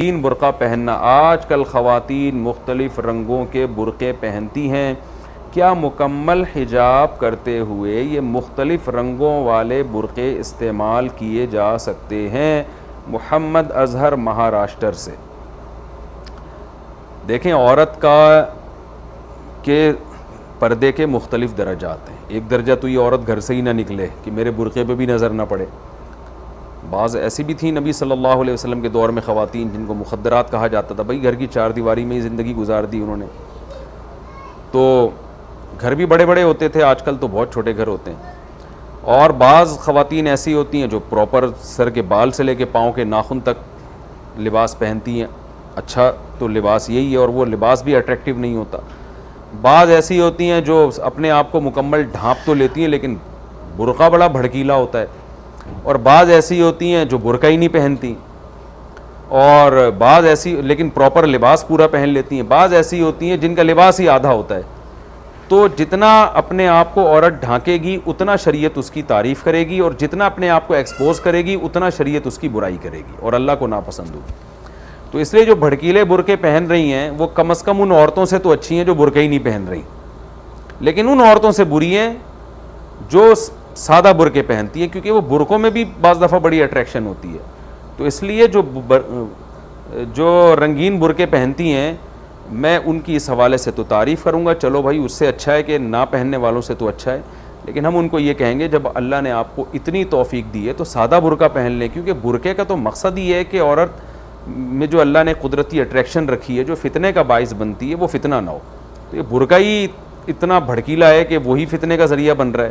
تین برقع پہننا. آج کل خواتین مختلف رنگوں کے برقعے پہنتی ہیں. کیا مکمل حجاب کرتے ہوئے یہ مختلف رنگوں والے برقعے استعمال کیے جا سکتے ہیں؟ محمد اظہر مہاراشٹر سے. دیکھیں، عورت کے پردے کے مختلف درجات ہیں. ایک درجہ تو یہ عورت گھر سے ہی نہ نکلے کہ میرے برقعے پہ بھی نظر نہ پڑے. بعض ایسی بھی تھیں نبی صلی اللہ علیہ وسلم کے دور میں خواتین جن کو مخدرات کہا جاتا تھا. بھائی گھر کی چار دیواری میں ہی زندگی گزار دی انہوں نے. تو گھر بھی بڑے بڑے ہوتے تھے، آج کل تو بہت چھوٹے گھر ہوتے ہیں. اور بعض خواتین ایسی ہوتی ہیں جو پراپر سر کے بال سے لے کے پاؤں کے ناخن تک لباس پہنتی ہیں. اچھا تو لباس یہی ہے، اور وہ لباس بھی اٹریکٹیو نہیں ہوتا. بعض ایسی ہوتی ہیں جو اپنے آپ کو مکمل ڈھانپ تو لیتی ہیں لیکن برقع بڑا بھڑکیلا ہوتا ہے. اور بعض ایسی ہوتی ہیں جو برقع ہی نہیں پہنتی. اور بعض ایسی لیکن پراپر لباس پورا پہن لیتی ہیں. بعض ایسی ہوتی ہیں جن کا لباس ہی آدھا ہوتا ہے. تو جتنا اپنے آپ کو عورت ڈھانکے گی اتنا شریعت اس کی تعریف کرے گی، اور جتنا اپنے آپ کو ایکسپوز کرے گی اتنا شریعت اس کی برائی کرے گی اور اللہ کو ناپسند ہوگی. تو اس لیے جو بھڑکیلے برقعے پہن رہی ہیں وہ کم از کم ان عورتوں سے تو اچھی ہیں جو برقع ہی نہیں پہن رہی، لیکن ان عورتوں سے بری ہیں جو سادہ برقعے پہنتی ہیں، کیونکہ وہ برقعوں میں بھی بعض دفعہ بڑی اٹریکشن ہوتی ہے. تو اس لیے جو رنگین برقعے پہنتی ہیں میں ان کی اس حوالے سے تو تعریف کروں گا. چلو بھائی، اس سے اچھا ہے کہ نہ پہننے والوں سے تو اچھا ہے. لیکن ہم ان کو یہ کہیں گے جب اللہ نے آپ کو اتنی توفیق دی ہے تو سادہ برقع پہن لیں، کیونکہ برقعے کا تو مقصد ہی ہے کہ عورت میں جو اللہ نے قدرتی اٹریکشن رکھی ہے جو فتنے کا باعث بنتی ہے وہ فتنہ نہ ہو. تو یہ برقع ہی اتنا بھڑکیلا ہے کہ وہی فتنے کا ذریعہ بن رہا ہے.